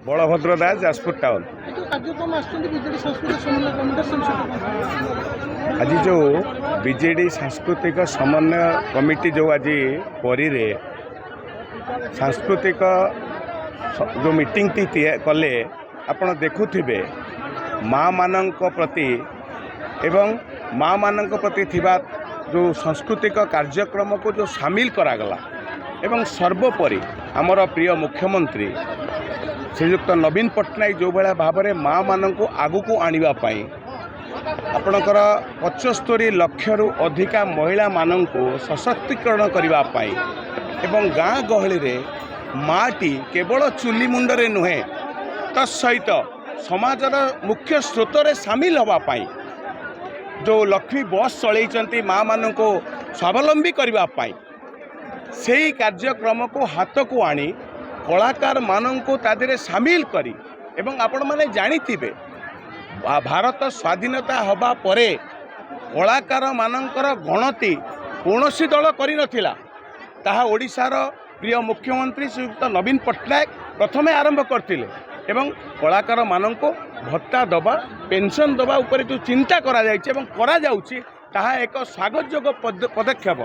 बलभद्र दास Jajpur town. आज जो BJD सांस्कृतिक समन्वय कमिटी जो आज परी सांस्कृतिक जो मीटिंग टी कले आपण देखुथिबे माँ मानक प्रति एवं माँ मानक प्रति थिबा जो सांस्कृतिक कार्यक्रम को जो सामिल करागला एवं सर्वोपरि आमर प्रिय मुख्यमंत्री श्रीयुक्त नवीन पट्टनायक जो भाया भाव में माँ मानक आगु को आने आपणकर 75 लक्ष रु अधिका महिला मानक सशक्तिकरण करने एवं गाँ गहली रे माटी केवल चुली मुंडरे नुहे तत्सहित समाजर मुख्य स्रोत रे सामिल होगापाई जो लक्ष्मी बस चलती माँ मानक स्वावलंबी करने से कार्यक्रम को हाथ को आनी कलाकार मानक तादेरे सामिल करी एवं आपण माने जानिथिबे भारत स्वाधीनता हवा परे कलाकार मानकर गणति कौनसी दल करि नथिला ताहा ओडिशार प्रिय मुख्यमंत्री श्रीयुक्त नवीन पट्टनायक प्रथमे आरंभ करथिले एवं कलाकार मानक भत्ता दबा पेंशन दबा ऊपर जो चिंता करा जायछि एवं करा जाउछि ताहा एक स्वागतयोग्य पदक्षेप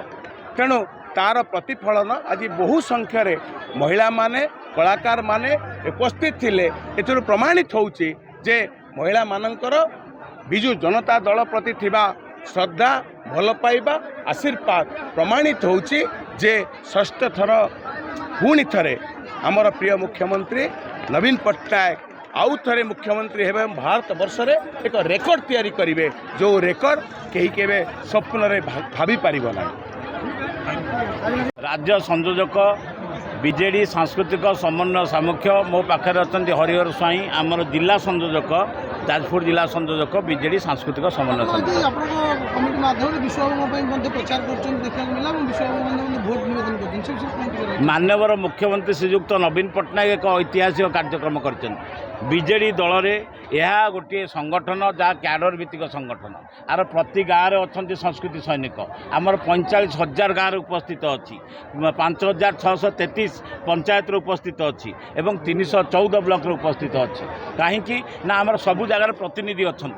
तेणु तार प्रतिफलन आज बहु संख्यार महिला माने कलाकार माने उपस्थित थिले एथुर प्रमाणित होउछि जे महिला मानकर बिजु जनता दल प्रति थिबा श्रद्धा भल पाइबा आशीर्वाद प्रमाणित होउछि जे षष्ठ थर पुणी थरे आमर प्रिय मुख्यमंत्री नवीन पट्टनायक आउ थे मुख्यमंत्री हेबे भारत वर्ष रे एक रेकर्ड तैयारी करिवे जो रेकर्ड केही केबे स्वप्न रे भाबी पारिबो ना। राज्य संयोजक बीजेडी सांस्कृतिक समन्वय सामुख्य मो पाखे अच्छा हरिहर स्वाई आमर जिला संयोजक जाजपुर जिला संयोजक बीजेडी सांस्कृतिक समन्वय माननीय मुख्यमंत्री श्रीयुक्त नवीन पट्टनायक एक ऐतिहासिक कार्यक्रम कर बीजेडी दल रे यह गोटे संगठन जहाँ क्याडर भित्तिक संगठन आर प्रति गाँव में अच्छा संस्कृति सैनिक आमर 45,000 गाँव उपस्थित अच्छी 5,633 पंचायत उपस्थित अच्छी एवं 314 ब्लॉक उपस्थित अच्छी कहीं ना आमर सबू जगार प्रतिनिधि अच्छा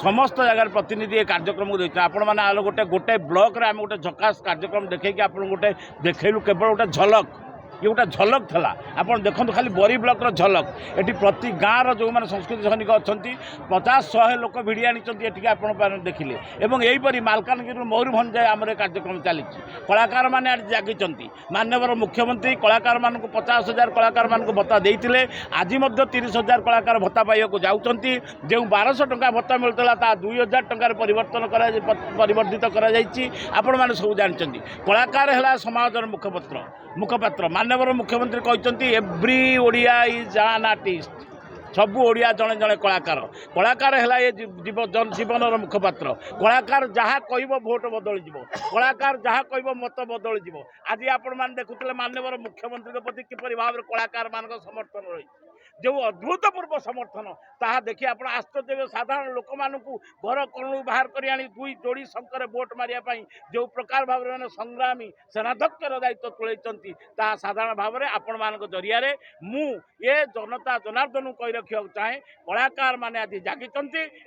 समस्त जगार प्रतिनिधि ये कार्यक्रम को देखते आपण मैंने आलो गोटे गोटे ब्लॉक रे आम गोटे झकास कार्यक्रम देखा आप गोटे देखलु केवल गोटे झलक ये गोटे झलक था आप देखो खाली बरी ब्लॉक झलक ये प्रति गाँव जो मैंने संस्कृति सैनिक अच्छा 50-100 लोक भिड़ी आनी आप देखिले एवं यहीपरि मालकानगिरी मयूरभंज जाए आम कार्यक्रम चली कलाकार मैंने आज जागी माननीय मुख्यमंत्री कलाकार मान 50,000 कलाकार मान भत्ता देते आज 30,000 कलाकार भत्ता पाइबा जाऊँगी जो 1200 टंका भत्ता मिलता 2,000 टंकार परिवर्तित आपण मैंने सब जानते कलाकार है समाजर मुखपात्र माननीय मुख्यमंत्री कहते every Odia is an artist सबू ओडिया जड़े जड़े कलाकार है ये जीवन मुखपात्र कलाकार जहाँ कह भोट बदल कलाकार जहाँ कह मत बदल आज आपण मैंने देखुले माननीय मुख्यमंत्री प्रति किपरि भाव कलाकार मान समर्थन रही जो अद्भुतपूर्व समर्थन ताहा देखिए आप आश्चर्य साधारण लोक मानू घर कणु बाहर कर आनी दुई जोड़ी शंकर भोट मारिया जो प्रकार भाव में संग्रामी सेनाध्यक्षर दायित्व तुले साधारण भाव में आपण मान जरिया मु ये जनता जनार्दन कही रखा चाहे कलाकार माने आज जागी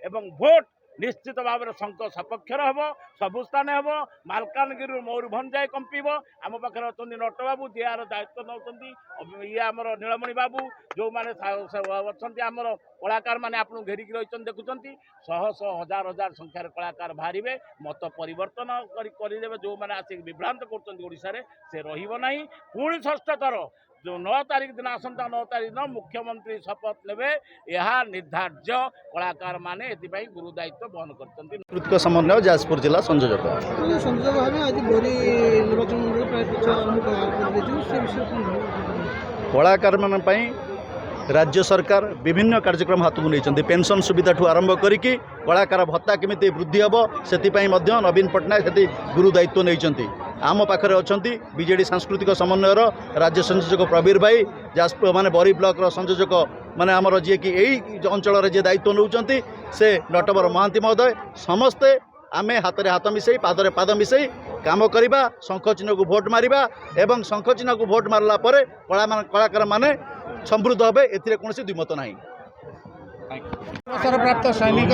एवं भोट निश्चित भाव में शंख सपक्षर हम सबु स्थान हम मालकानगिरी मयूरभंज जाए कंपीब आम पाखे अच्छा नट बाबू जी यार दायित्व नौ ये आमर नीलमणि बाबू जो मैंने अच्छा आमर कलाकार मैंने आपको घेरिक रही देखुं शह शह हजार हजार संख्यार कलाकार बाहर मत परिवर्तन करदे जो मैंने आसिक विभ्रांत कर रहा पुणी षष्ठ थर जो 9 तारीख दिन आसंता 9 तारीख दिन मुख्यमंत्री शपथ लेवे यह निर्धार्य कलाकार माने एथिपाई गुरु दायित्व बहन करछन्ति। सांस्कृतिक समन्वय जाजपुर जिला संयोजक कलाकार मान राज्य सरकार विभिन्न कार्यक्रम हाथ को नहीं पेंशन सुविधा ठू आरंभ करिकी कलाकार भत्ता केमिति वृद्धि हम से नवीन पट्टनायक से गुरु दायित्व नहीं आम पाखे अच्छा बीजेडी सांस्कृतिक समन्वयर राज्य संयोजक प्रवीर भाई जाजपुर माने बरी ब्लॉक संयोजक माने आमर जी कि यही अंचल जी दायित्व नौ से नटवर महांती महोदय समस्ते आमे हाथ में हाथ मिसई पादरे पाद मिसई काम करवा शंख चिन्ह को भोट मारिबा एवं शंख चिन्ह को भोट मारला परे कलाकार माने समृद्ध हे एथिरे कोनोसी द्विमत नाही। अवसर प्राप्त सैनिक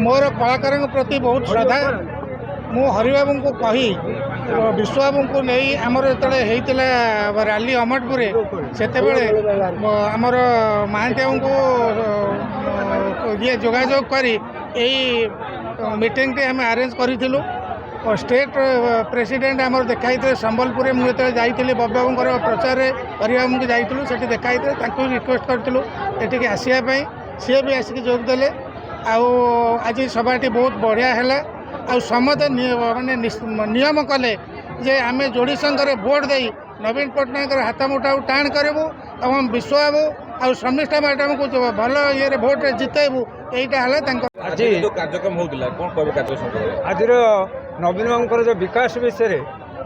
मोर कलाकार प्रति बहुत श्रद्धा मु हरिबाबू को कही विश्वबाबू को नहीं आमर जो रैली अमटपुर से आमर महांती बाबू को ये जोगाजोग करी मीटिंग टे आम अरेंज करूँ स्टेट प्रेसिडेंट आमर देखाई संबलपुर मुझे जाइली बब्बाबू प्रचार हरिबाबू को जाइलु से देखाई रिक्वेस्ट करूँ ये आसवाई सी भी आसिक जोगदे आज सभाटी बहुत बढ़िया है आ समस्त माने नियम कले जे आम जोड़ी संघरे भोट दे नवीन पट्टनायक हाथ मुठा टाण करूँ और विश्वबाबू आ शर्मिष्ठा मैडम को भल ये भोट जितेबू यहीटा आज कार्यक्रम होता कौन कह आज नवीन बाबू जो विकास विषय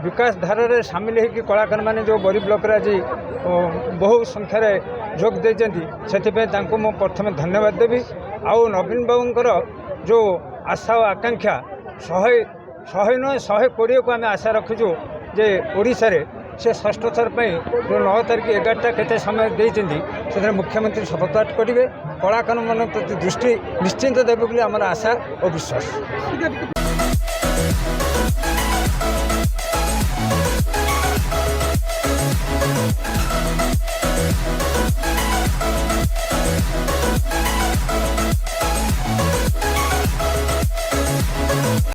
विकास धारा रे सामिल होकर कलाकार मैंने जो बरी ब्लॉक आज बहु संख्यार जोग देती मु प्रथम धन्यवाद देवी आउ नवीन बाबूंकर जो आशा और आकांक्षा 100 नुहे 120 को आम आशा रखुचु जे ओडिशा रे से षष्ठ थर जो 9 तारीख 11टा केते समय देइचंदी से मुख्यमंत्री शपथ पाठ करेंगे कलाकार मान प्रति दृष्टि निश्चिंत देवे आम आशा और विश्वास।